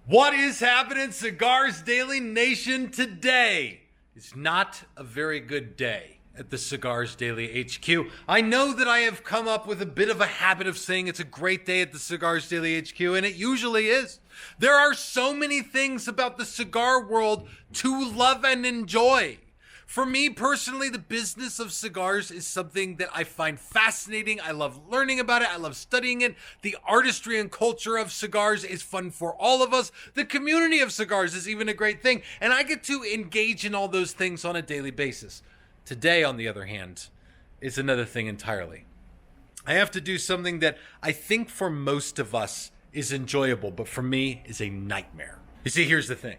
What is happening, Cigars Daily Nation? Today is not a very good day at the Cigars Daily HQ. I know that I have come up with a bit of a habit of saying it's a great day at the Cigars Daily HQ, and it usually is. There are so many things about the cigar world to love and enjoy. For me personally, the business of cigars is something that I find fascinating. I love learning about it. I love studying it. The artistry and culture of cigars is fun for all of us. The community of cigars is even a great thing. And I get to engage in all those things on a daily basis. Today, on the other hand, is another thing entirely. I have to do something that I think for most of us is enjoyable, but for me is a nightmare. You see, here's the thing.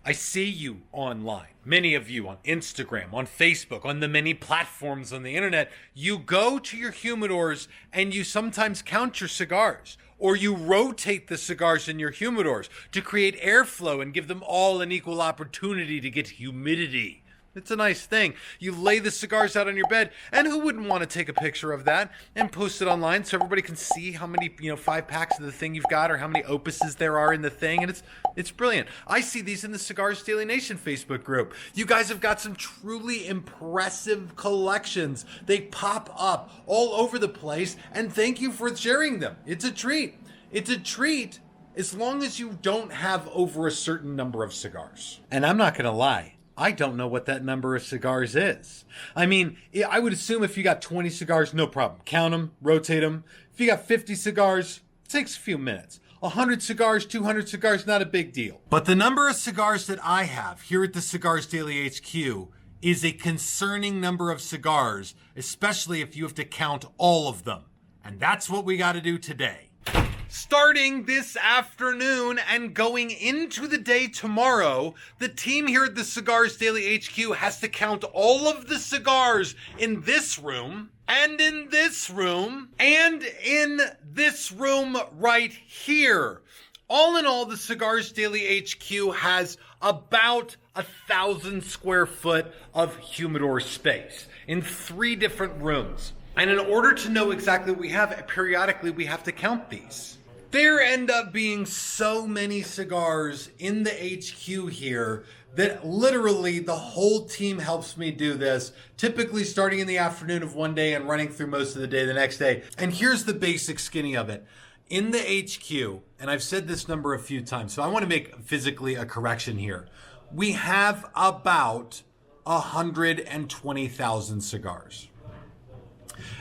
I see you online, many of you on Instagram, on Facebook, on the many platforms on the internet. You go to your humidors and you sometimes count your cigars, or you rotate the cigars in your humidors to create airflow and give them all an equal opportunity to get humidity. It's a nice thing. You lay the cigars out on your bed, and who wouldn't want to take a picture of that and post it online so everybody can see how many, 5 packs of the thing you've got or how many opuses there are in the thing, and it's brilliant. I see these in the Cigars Daily Nation Facebook group. You guys have got some truly impressive collections. They pop up all over the place, and thank you for sharing them. It's a treat. It's a treat as long as you don't have over a certain number of cigars. And I'm not going to lie. I don't know what that number of cigars is. I mean, I would assume if you got 20 cigars, no problem. Count them, rotate them. If you got 50 cigars, it takes a few minutes. 100 cigars, 200 cigars, not a big deal. But the number of cigars that I have here at the Cigars Daily HQ is a concerning number of cigars, especially if you have to count all of them. And that's what we got to do today. Starting this afternoon and going into the day tomorrow, the team here at the Cigars Daily HQ has to count all of the cigars in this room, and in this room, and in this room right here. All in all, the Cigars Daily HQ has about 1,000 square foot of humidor space in 3 different rooms. And in order to know exactly what we have, periodically we have to count these. There end up being so many cigars in the HQ here that literally the whole team helps me do this, typically starting in the afternoon of one day and running through most of the day the next day. And here's the basic skinny of it. In the HQ, and I've said this number a few times, so I want to make physically a correction here. We have about 120,000 cigars.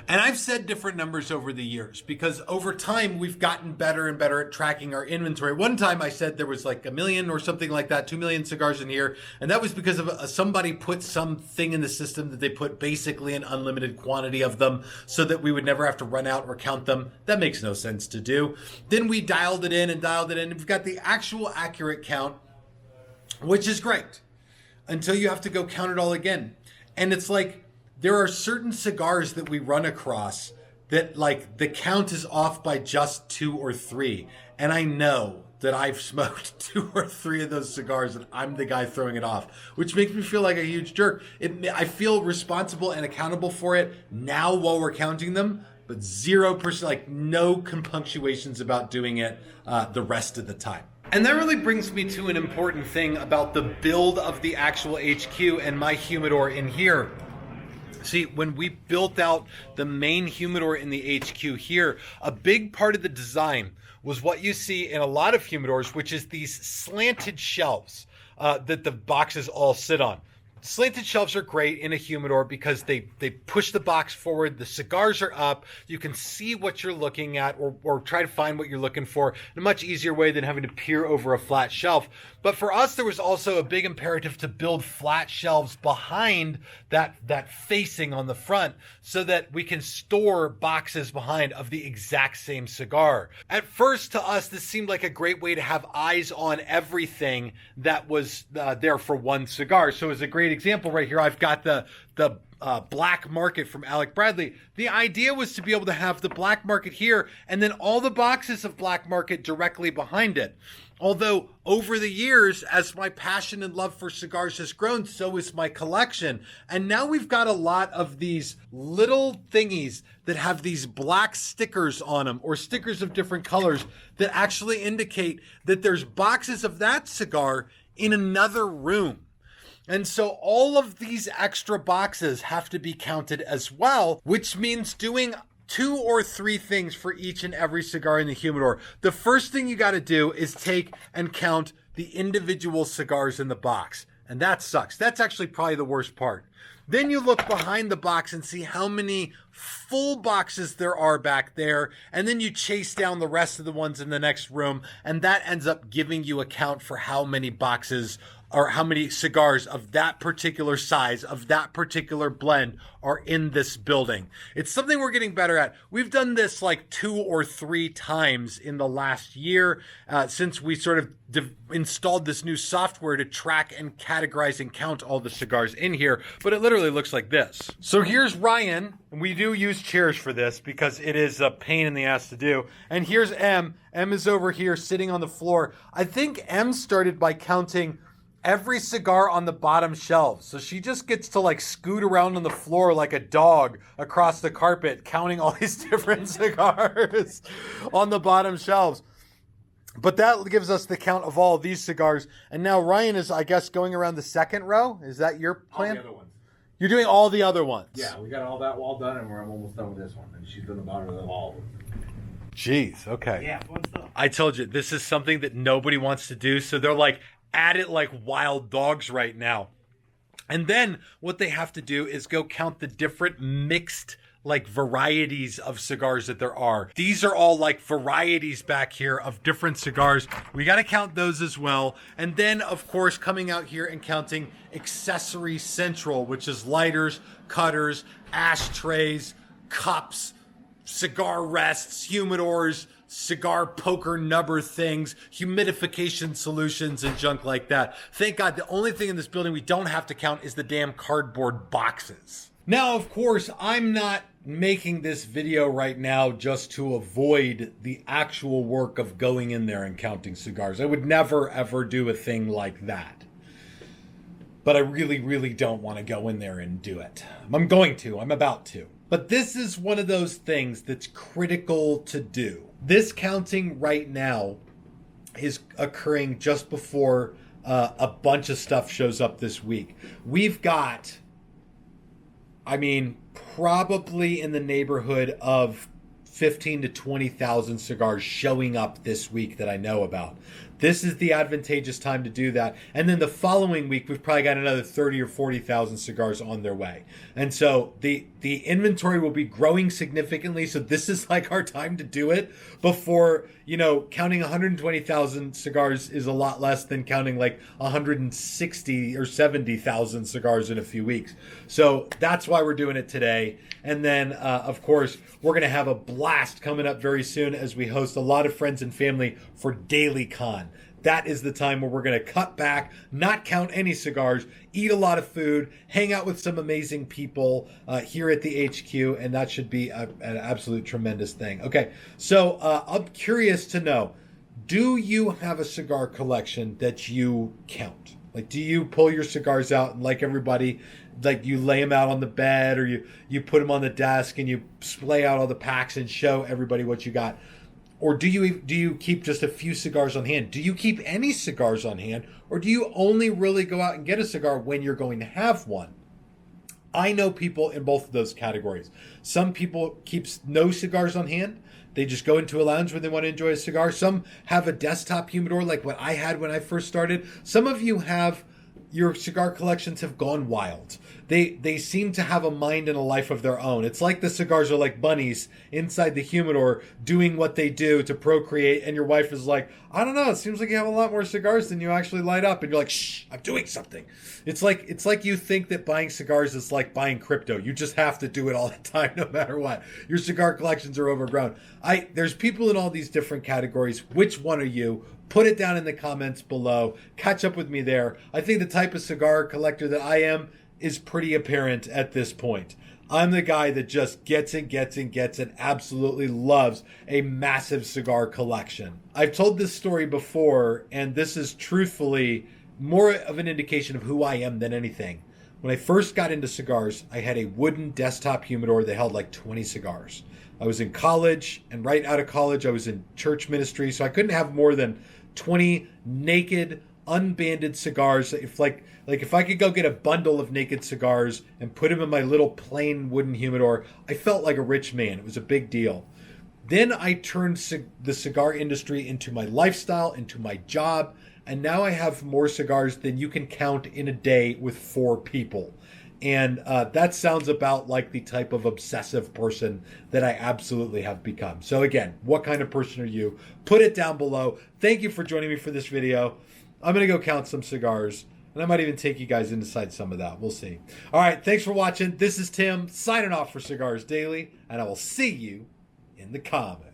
And I've said different numbers over the years because over time we've gotten better and better at tracking our inventory. One time I said there was like 1 million or something like that, 2 million cigars in here. And that was because of somebody put something in the system that they put basically an unlimited quantity of them so that we would never have to run out or count them. That makes no sense to do. Then we dialed it in and we've got the actual accurate count, which is great until you have to go count it all again. And it's like, there are certain cigars that we run across that like the count is off by just 2 or 3. And I know that I've smoked 2 or 3 of those cigars and I'm the guy throwing it off, which makes me feel like a huge jerk. I feel responsible and accountable for it now while we're counting them, but 0%, like no compunctuations about doing it the rest of the time. And that really brings me to an important thing about the build of the actual HQ and my humidor in here. See, when we built out the main humidor in the HQ here, a big part of the design was what you see in a lot of humidors, which is these slanted shelves that the boxes all sit on. Slanted shelves are great in a humidor because they push the box forward, the cigars are up, you can see what you're looking at or try to find what you're looking for in a much easier way than having to peer over a flat shelf. But for us, there was also a big imperative to build flat shelves behind that facing on the front so that we can store boxes behind of the exact same cigar. At first, to us, this seemed like a great way to have eyes on everything that was there for one cigar. So as a great example right here, I've got the Black Market from Alec Bradley. The idea was to be able to have the Black Market here and then all the boxes of Black Market directly behind it. Although over the years, as my passion and love for cigars has grown, so is my collection. And now we've got a lot of these little thingies that have these black stickers on them, or stickers of different colors that actually indicate that there's boxes of that cigar in another room. And so all of these extra boxes have to be counted as well, which means doing 2 or 3 things for each and every cigar in the humidor. The first thing you got to do is take and count the individual cigars in the box. And that sucks. That's actually probably the worst part. Then you look behind the box and see how many full boxes there are back there. And then you chase down the rest of the ones in the next room. And that ends up giving you a count for how many boxes or how many cigars of that particular size, of that particular blend are in this building. It's something we're getting better at. We've done this like 2 or 3 times in the last year since we sort of installed this new software to track and categorize and count all the cigars in here. But it literally looks like this. So here's Ryan. And we do use chairs for this because it is a pain in the ass to do. And here's M. M is over here sitting on the floor. I think M started by counting every cigar on the bottom shelf. So she just gets to like scoot around on the floor like a dog across the carpet, counting all these different cigars on the bottom shelves. But that gives us the count of all of these cigars. And now Ryan is, I guess, going around the second row. Is that your plan? All the other ones. You're doing all the other ones. Yeah, we got all that wall done, and I'm almost done with this one. And she's done the bottom of all of them. Jeez, okay. Yeah, fun stuff. I told you, this is something that nobody wants to do. So they're like at it like wild dogs right now. And then what they have to do is go count the different mixed like varieties of cigars that there are. These are all like varieties back here of different cigars. We got to count those as well. And then of course coming out here and counting accessory central, which is lighters, cutters, ashtrays, cups, cigar rests, humidors, cigar poker nubber things, humidification solutions, and junk like that. Thank God the only thing in this building we don't have to count is the damn cardboard boxes. Now, of course, I'm not making this video right now just to avoid the actual work of going in there and counting cigars. I would never, ever do a thing like that. But I really, really don't want to go in there and do it. I'm going to. I'm about to. But this is one of those things that's critical to do. This counting right now is occurring just before a bunch of stuff shows up this week. We've got, probably in the neighborhood of 15 to 20,000 cigars showing up this week that I know about. This is the advantageous time to do that. And then the following week, we've probably got another 30 or 40,000 cigars on their way. And so the inventory will be growing significantly. So this is like our time to do it before, counting 120,000 cigars is a lot less than counting like 160 or 70,000 cigars in a few weeks. So that's why we're doing it today. And then, of course, we're going to have a blast coming up very soon as we host a lot of friends and family for Daily Con. That is the time where we're going to cut back, not count any cigars, eat a lot of food, hang out with some amazing people here at the HQ, and that should be an absolute tremendous thing. Okay, so I'm curious to know, do you have a cigar collection that you count? Like, do you pull your cigars out and like everybody, like you lay them out on the bed or you put them on the desk and you splay out all the packs and show everybody what you got? Or do you keep just a few cigars on hand? Do you keep any cigars on hand? Or do you only really go out and get a cigar when you're going to have one? I know people in both of those categories. Some people keep no cigars on hand. They just go into a lounge when they want to enjoy a cigar. Some have a desktop humidor like what I had when I first started. Some of you have, your cigar collections have gone wild. They seem to have a mind and a life of their own. It's like the cigars are like bunnies inside the humidor doing what they do to procreate, and your wife is like, I don't know, it seems like you have a lot more cigars than you actually light up, and you're like, shh, I'm doing something. It's like you think that buying cigars is like buying crypto. You just have to do it all the time no matter what. Your cigar collections are overgrown. There's people in all these different categories. Which one are you? Put it down in the comments below. Catch up with me there. I think the type of cigar collector that I am is pretty apparent at this point. I'm the guy that just gets and absolutely loves a massive cigar collection. I've told this story before, and this is truthfully more of an indication of who I am than anything. When I first got into cigars, I had a wooden desktop humidor that held like 20 cigars. I was in college, and right out of college, I was in church ministry, so I couldn't have more than 20 naked, unbanded cigars. If if I could go get a bundle of naked cigars and put them in my little plain wooden humidor, I felt like a rich man. It was a big deal. Then I turned the cigar industry into my lifestyle, into my job, and now I have more cigars than you can count in a day with 4 people. And that sounds about like the type of obsessive person that I absolutely have become. So again, what kind of person are you? Put it down below. Thank you for joining me for this video. I'm going to go count some cigars, and I might even take you guys inside some of that. We'll see. All right, thanks for watching. This is Tim signing off for Cigars Daily, and I will see you in the comments.